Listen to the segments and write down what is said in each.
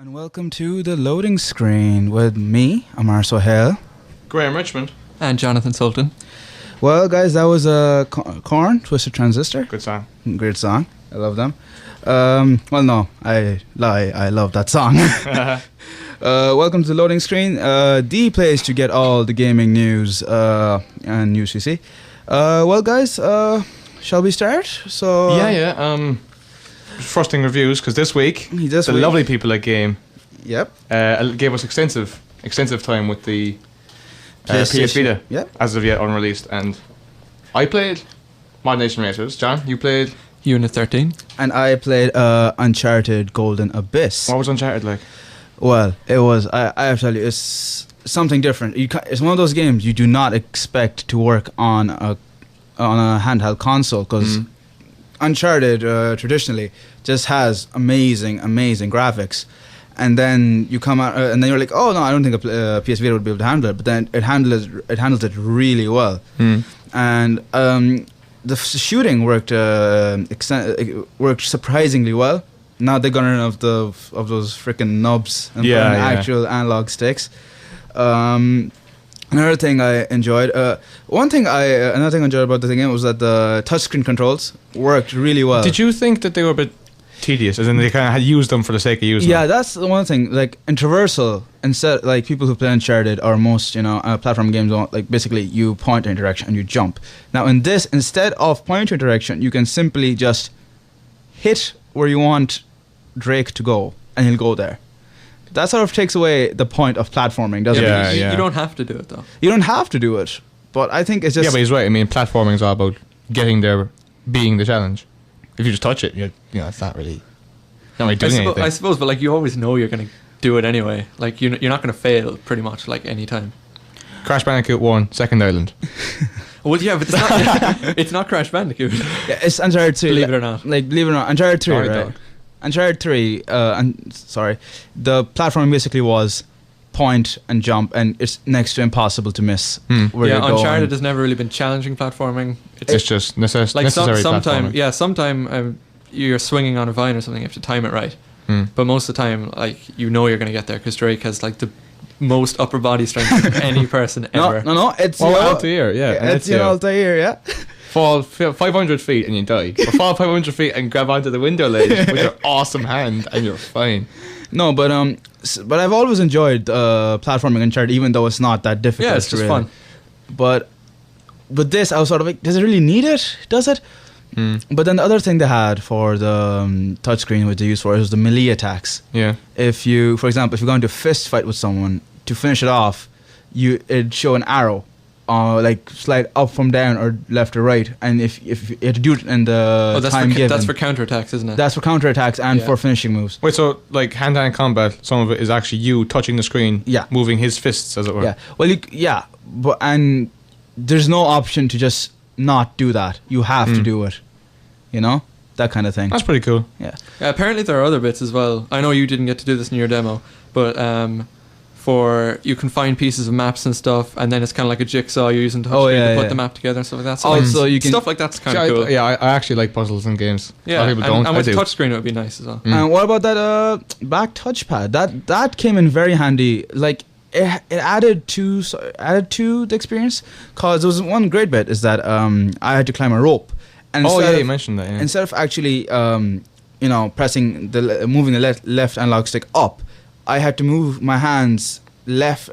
And welcome to the loading screen with me, Amar Sohail. Graham Richmond. And Jonathan Sultan. Well, guys, that was a Korn, Twisted Transistor. Good song. Great song. I love them. Well, no, I lie. I love that song. Welcome to the loading screen, the place to get all the gaming news and news you see. Well, guys, shall we start? So Frosting reviews, because this week the lovely people at Game gave us extensive time with the PS Vita as of yet unreleased, and I played Mod Nation Racers. John, you played Unit 13. And I played Uncharted Golden Abyss. What was Uncharted like? Well, it was, I have to tell you, it's something different. It's one of those games you do not expect to work on a handheld console, because Uncharted traditionally just has amazing graphics, and then you come out and then you're like, oh no, I don't think a PS Vita would be able to handle it, but then it handles it really well. And the shooting worked surprisingly well. Not the gunning of those freaking knobs and actual analog sticks. Another thing I enjoyed, another thing I enjoyed about the game was that the touchscreen controls worked really well. Did you think that they were a bit tedious, as in they kind of had used them for the sake of using them? Yeah, that's the one thing. Like in traversal, instead, like people who play Uncharted or most, platform games, like basically you point in a direction and you jump. Now in this, instead of pointing in a direction, you can simply just hit where you want Drake to go, and he'll go there. That sort of takes away the point of platforming, doesn't it? You don't have to do it, though. You don't have to do it, but I think it's just... Yeah, but he's right. I mean, platforming is all about getting there, being the challenge. If you just touch it, it's not really doing anything. I suppose, but like you always know you're going to do it anyway. Like you're not going to fail pretty much like any time. Crash Bandicoot 1, Second Island. Well, yeah, but it's not Crash Bandicoot. Yeah, it's Uncharted 3. Believe it or not. Believe it or not, Uncharted 3, right? Uncharted 3, the platform basically was point and jump, and it's next to impossible to miss. Where you're going. Uncharted has never really been challenging platforming. It's just necessary platforming. Sometime you're swinging on a vine or something, you have to time it right. But most of the time, like, you're going to get there, because Drake has like the most upper body strength of any person ever. No, it's Altair, it's Altair, yeah. Fall 500 feet and you die. Or fall 500 feet and grab onto the window ledge with your awesome hand and you're fine. No, but I've always enjoyed platforming Uncharted, even though it's not that difficult. Yeah, it's just fun. But this, I was sort of like, does it really need it? Does it? But then the other thing they had for the touchscreen, which they used for it, was the melee attacks. Yeah. If you, for example, if you're going to fist fight with someone, to finish it off, it'd show an arrow. Like slide up from down or left or right, and if you have to do it in the time given. That's for counterattacks, isn't it? That's for counterattacks and for finishing moves. Wait, so like hand-to-hand combat, some of it is actually you touching the screen, moving his fists, as it were. Yeah, well, but and there's no option to just not do that. You have to do it. That kind of thing. That's pretty cool. Yeah. Apparently there are other bits as well. I know you didn't get to do this in your demo, but you can find pieces of maps and stuff, and then it's kind of like a jigsaw you're using to put the map together and stuff like that. So you can stuff like that's kind of cool. I actually like puzzles in games. Yeah, a lot of people don't. And with the touchscreen, it would be nice as well. And what about that back touchpad? That came in very handy. Like it added to the experience, because there was one great bit is that I had to climb a rope. And you mentioned that. Yeah. Instead of actually pressing moving the left analog stick up, I had to move my hands left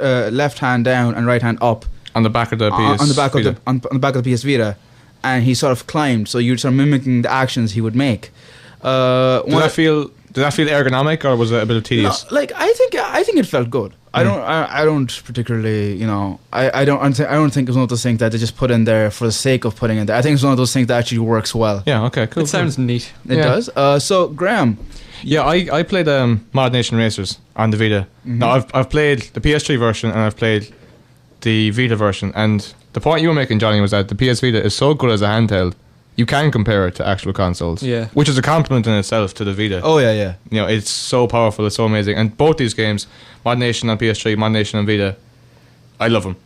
hand down and right hand up on the back of the PS on the back of the PS Vita, and he sort of climbed. So you're sort of mimicking the actions he would make. Did that feel ergonomic, or was it a bit tedious? No, like I think it felt good. I don't particularly, I don't think it's one of those things that they just put in there for the sake of putting in there. I think it's one of those things that actually works well. Yeah. Okay. Cool. It sounds neat. It does. So Graham. Yeah, I played Mod Nation Racers on the Vita. Now I've played the PS3 version and I've played the Vita version. And the point you were making, Johnny, was that the PS Vita is so good as a handheld, you can compare it to actual consoles. Yeah, which is a compliment in itself to the Vita. Oh yeah. It's so powerful, it's so amazing. And both these games, Mod Nation on PS3, Mod Nation on Vita, I love them.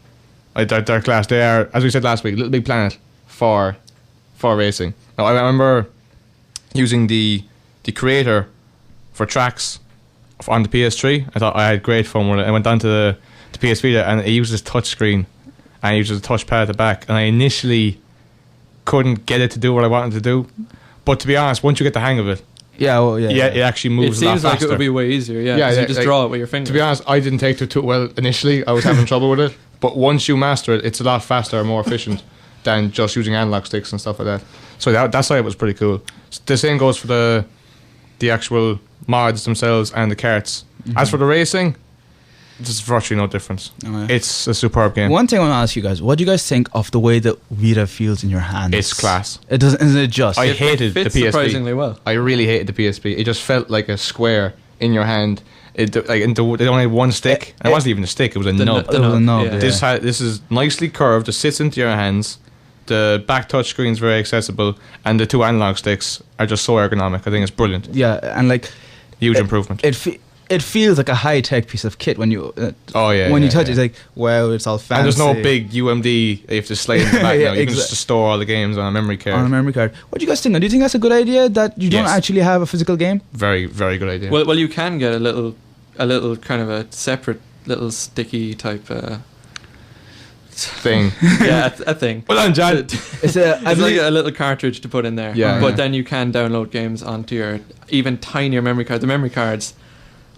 They're class. They are, as we said last week, Little Big Planet for racing. Now I remember using the creator for tracks on the PS3. I thought I had great fun with it. I went on to the PS Vita, and it uses touchscreen, and it uses a touchpad at the back. And I initially couldn't get it to do what I wanted to do, but to be honest, once you get the hang of it, it actually moves a lot faster. It seems like it would be way easier. You just draw it with your fingers. To be honest, I didn't take to it too well initially. I was having trouble with it, but once you master it, it's a lot faster and more efficient than just using analog sticks and stuff like that. So that's why it was pretty cool. The same goes for the actual mods themselves and the carts. Mm-hmm. As for the racing, there's virtually no difference. It's a superb game. One thing I want to ask you guys: what do you guys think of the way that Vita feels in your hands? It's class. It doesn't. Isn't it just? I hated the PSP. Surprisingly well. I really hated the PSP. It just felt like a square in your hand. They only had one stick. It wasn't even a stick. It was a nub. It was a nub. Yeah. This is nicely curved. It sits into your hands. The back touch screen is very accessible, and the two analog sticks are just so ergonomic. I think it's brilliant. Yeah, and like huge improvement. It feels like a high tech piece of kit when you you touch it. It's like, wow, it's all fancy. And there's no big UMD you have to slide in the back now. You can just store all the games on a memory card. What do you guys think? Do you think that's a good idea that you don't actually have a physical game? Very, very good idea. Well, you can get a little kind of a separate little sticky type thing. Yeah, a thing. Well done, John. It's like a little cartridge to put in there. Yeah. But then you can download games onto your even tinier memory card. The memory cards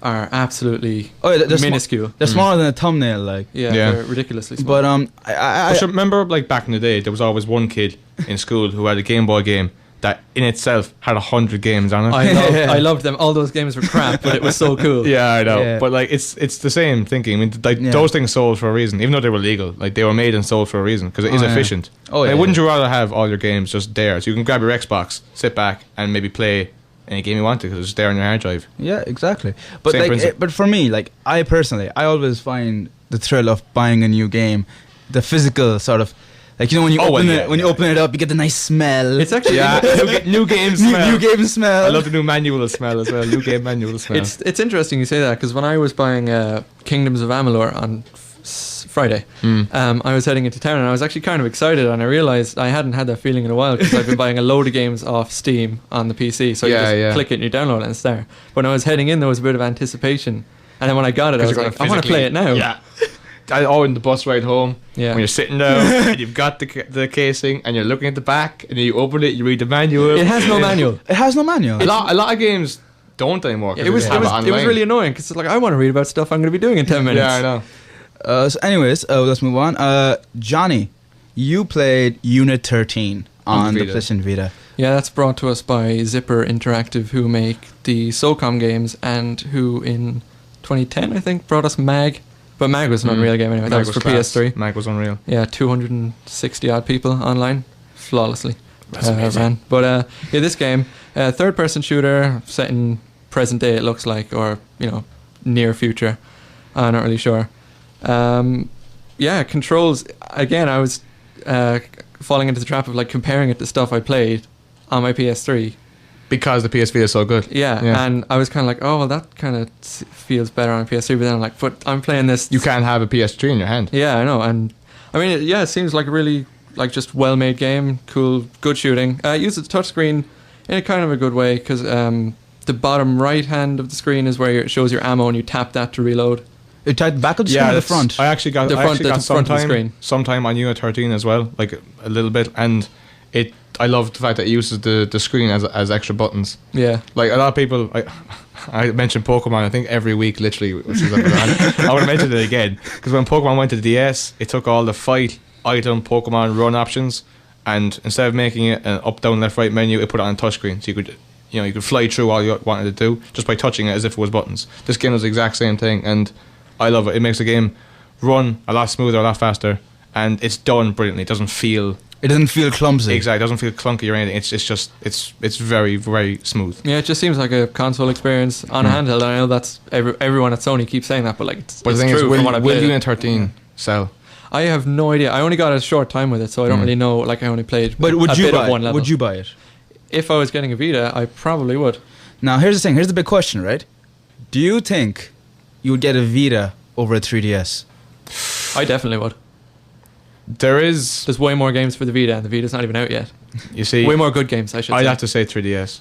are absolutely minuscule. They're smaller than a thumbnail, like. Yeah, they're ridiculously small. But I remember, like, back in the day, there was always one kid in school who had a Game Boy game that in itself had 100 games on it. I loved them. All those games were crap, but it was so cool. Yeah, I know. Yeah. But like, it's the same thinking. I mean, those things sold for a reason, even though they were legal. Like, they were made and sold for a reason because it is efficient. Wouldn't you rather have all your games just there, so you can grab your Xbox, sit back, and maybe play any game you want to because it's just there on your hard drive? Yeah, exactly. But but for me, like, I always find the thrill of buying a new game, the physical sort of. Like, you know, when you open it up, you get the nice smell. It's actually new game smell. New game smell. I love the new manual smell as well. New game manual smell. It's interesting you say that because when I was buying Kingdoms of Amalur on Friday, I was heading into town and I was actually kind of excited, and I realised I hadn't had that feeling in a while because I've been buying a load of games off Steam on the PC. So you just click it and you download it and it's there. But when I was heading in, there was a bit of anticipation, and then when I got it, I was like, I want to play it now. Yeah. In the bus ride home, when you're sitting down and you've got the casing and you're looking at the back and then you open it, you read the manual. It has no manual. It has no manual. A lot of games don't anymore. It was really annoying because it's like, I want to read about stuff I'm going to be doing in 10 minutes. Yeah, I know. So anyways, let's move on. Johnny, you played Unit 13 on the PlayStation Vita. Yeah, that's brought to us by Zipper Interactive, who make the SOCOM games and who in 2010, I think, brought us MAG. But MAG was an Unreal game anyway. That was for PS3. MAG was Unreal. Yeah, 260 odd people online, flawlessly. That's amazing. But this game, third-person shooter set in present day, it looks like, or near future. I'm not really sure. Controls. Again, I was falling into the trap of like comparing it to stuff I played on my PS3. Because the PSV is so good. Yeah, and I was kind of like, oh, well, that kind of feels better on a PS3, but then I'm like, but I'm playing this. You can't have a PS3 in your hand. Yeah, I know, and I mean, it seems like a really, like, just well-made game, cool, good shooting. It uses the touchscreen in a kind of a good way, because the bottom right hand of the screen is where it shows your ammo, and you tap that to reload. You tap the back of the screen or the front? I actually got the front of the screen. Sometime on Unit 13 as well, like a little bit, and I love the fact that it uses the screen as extra buttons. Yeah. Like, a lot of people, I mentioned Pokemon, I think every week, literally, since I've been on. I want to mention it again, because when Pokemon went to the DS, it took all the fight, item, Pokemon, run options, and instead of making it an up, down, left, right menu, it put it on a touchscreen, so you could fly through all you wanted to do, just by touching it as if it was buttons. This game does the exact same thing, and I love it. It makes the game run a lot smoother, a lot faster, and it's done brilliantly. It doesn't feel clumsy. Exactly, it doesn't feel clunky or anything. It's very, very smooth. Yeah, it just seems like a console experience on a handheld. And I know that's everyone at Sony keeps saying that, but like, it's the thing true is, from what I played. Will Unit 13 sell? I have no idea. I only got a short time with it, so I don't really know. Like, I only played. But would you buy it? Would you buy it? If I was getting a Vita, I probably would. Now, here's the thing. Here's the big question, right? Do you think you would get a Vita over a 3DS? I definitely would. There's way more games for the Vita, and the Vita's not even out yet. You see, way more good games, I should say. I'd have to say 3DS.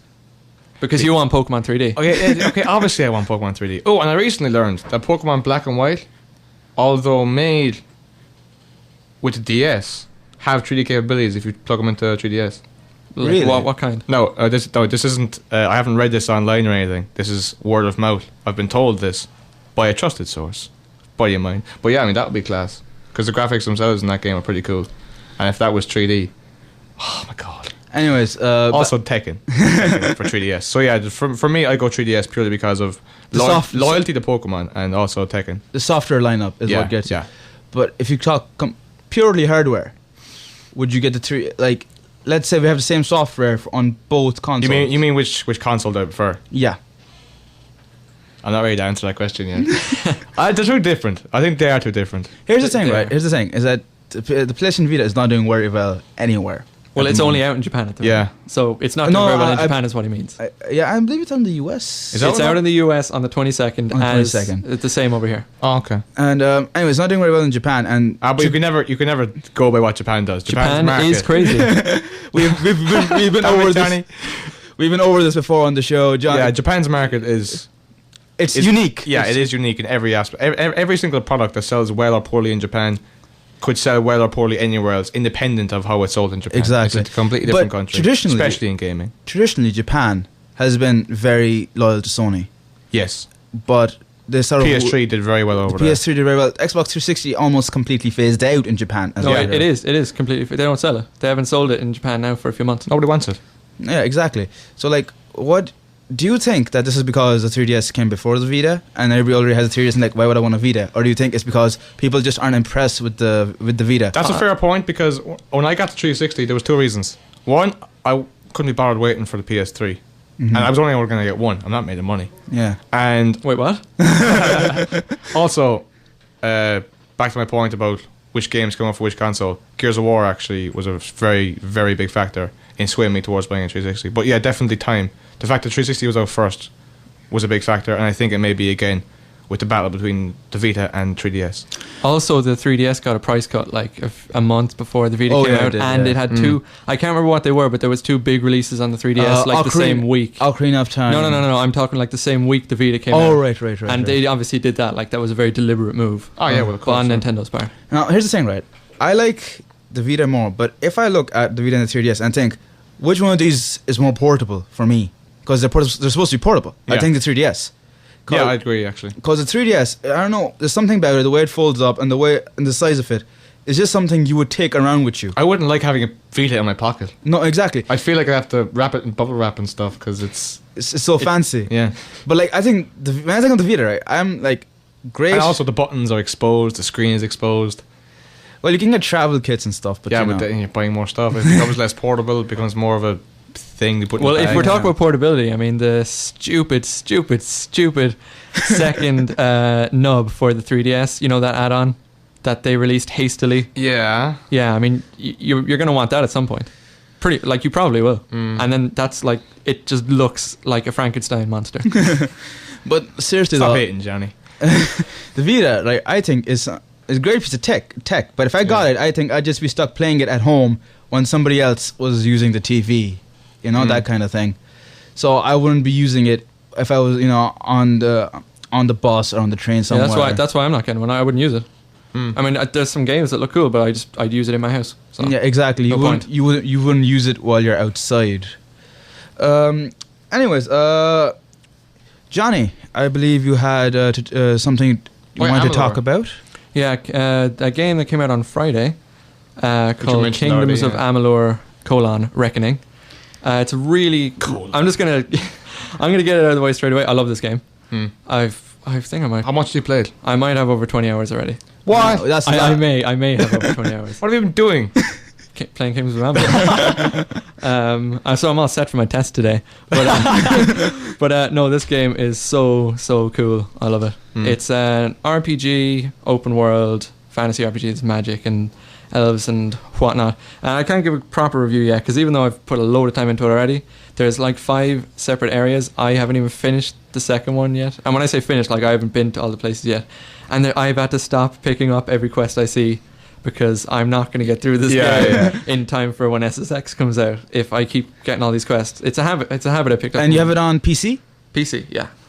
Because you want Pokemon 3D. Okay, obviously I want Pokemon 3D. Oh, and I recently learned that Pokemon Black and White, although made with the DS, have 3D capabilities if you plug them into 3DS. Really? What kind? No, this isn't. I haven't read this online or anything. This is word of mouth. I've been told this by a trusted source, buddy of mine. But yeah, I mean that would be class because the graphics themselves in that game are pretty cool. And if that was 3D, oh my god. Anyways, also Tekken for 3DS. So yeah, for me, I go 3DS purely because of loyalty to Pokemon and also Tekken. The software lineup is what gets you. Yeah. But if you talk purely hardware, would you get the three? Like, let's say we have the same software on both consoles. You mean which console do I prefer? Yeah. I'm not ready to answer that question yet. They're too different. I think they are too different. Here's the thing, right? Here's the thing: is that the PlayStation Vita is not doing very well anywhere. Well, it's only out in Japan at the moment. So it's not doing very well in Japan is what he means. I believe it's on the US. It's out in the US on the 22nd. It's the same over here. Oh, okay. And anyway, it's not doing very well in Japan. And but you can never go by what Japan does. Japan is crazy. we've been over this. We've been over this before on the show, John. Yeah, Japan's market is. It's unique. Yeah, it is unique in every aspect. Every single product that sells well or poorly in Japan could sell well or poorly anywhere else, independent of how it's sold in Japan. Exactly. It's a completely different country, especially in gaming. Traditionally, Japan has been very loyal to Sony. Yes. But they sort of PS3 did very well over there. PS3 did very well. Xbox 360 almost completely phased out in Japan. It is completely. They don't sell it. They haven't sold it in Japan now for a few months. Nobody wants it. Yeah, exactly. So, like, what do you think that this is because the 3DS came before the Vita and everybody already has a 3DS and like, why would I want a Vita? Or do you think it's because people just aren't impressed with the Vita? That's a fair point because when I got the 360, there was two reasons. One, I couldn't be bothered waiting for the PS3. And I was only ever going to get one. I'm not making money. Yeah. And wait, what? Also, back to my point about which games come on for which console. Gears of War actually was a very, very big factor in swaying me towards buying a 360. But yeah, definitely time. The fact that 360 was out first was a big factor, and I think it may be again with the battle between the Vita and 3DS. Also, the 3DS got a price cut like a month before the Vita came out, it had two. I can't remember what they were, but there was two big releases on the 3DS the same week. Ocarina of Time. No. I'm talking like the same week the Vita came out. Oh, right. And they obviously did that. Like that was a very deliberate move. Oh yeah, well, of course, on Nintendo's part. Now, here's the thing, right? I like the Vita more, but if I look at the Vita and the 3DS and think, which one of these is more portable for me? Because they're supposed to be portable. Yeah. I think the 3DS. Yeah, I agree actually. Because the 3DS, I don't know, there's something about it, the way it folds up and the size of it. It's just something you would take around with you. I wouldn't like having a Vita in my pocket. No, exactly. I feel like I have to wrap it in bubble wrap and stuff because it's so fancy. Yeah. But like I think when I think of the Vita, right, I'm like great. And also the buttons are exposed, the screen is exposed. Well, you can get travel kits and stuff, but but then you're buying more stuff. It becomes less portable. It becomes more of a thing to put. Well, if we're talking about portability, I mean the stupid second nub for the 3DS. You know that add-on that they released hastily. Yeah. Yeah. I mean, you're going to want that at some point. You probably will. And then that's like it just looks like a Frankenstein monster. But seriously, stop hating, Johnny. The Vita, like I think is a great piece of tech. But if I got it, I think I'd just be stuck playing it at home when somebody else was using the TV. You know, that kind of thing. So I wouldn't be using it if I was, on the bus or on the train somewhere. Yeah, that's why I'm not getting one. I wouldn't use it. I mean, there's some games that look cool, but I'd use it in my house. So. Yeah, exactly. You wouldn't use it while you're outside. Anyways, Johnny, I believe you had something you wanted to talk about. Yeah, a game that came out on Friday called Kingdoms of Amalur: Reckoning. It's really cool. I'm gonna get it out of the way straight away. I love this game. I think I might. How much have you played? I might have over 20 hours already. Why? No, I may have over 20 hours. What have you been doing? Playing Kingdoms of Amalur. So I'm all set for my test today. But no, this game is so cool. I love it. It's an RPG, open world, fantasy RPG. It's magic and elves and whatnot. And I can't give a proper review yet because even though I've put a load of time into it already, there's like 5 separate areas. I haven't even finished the second one yet. And when I say finished, like I haven't been to all the places yet. And I've had to stop picking up every quest I see because I'm not going to get through this game in time for when SSX comes out if I keep getting all these quests. It's a habit I picked up. And you have it on PC? PC, yeah.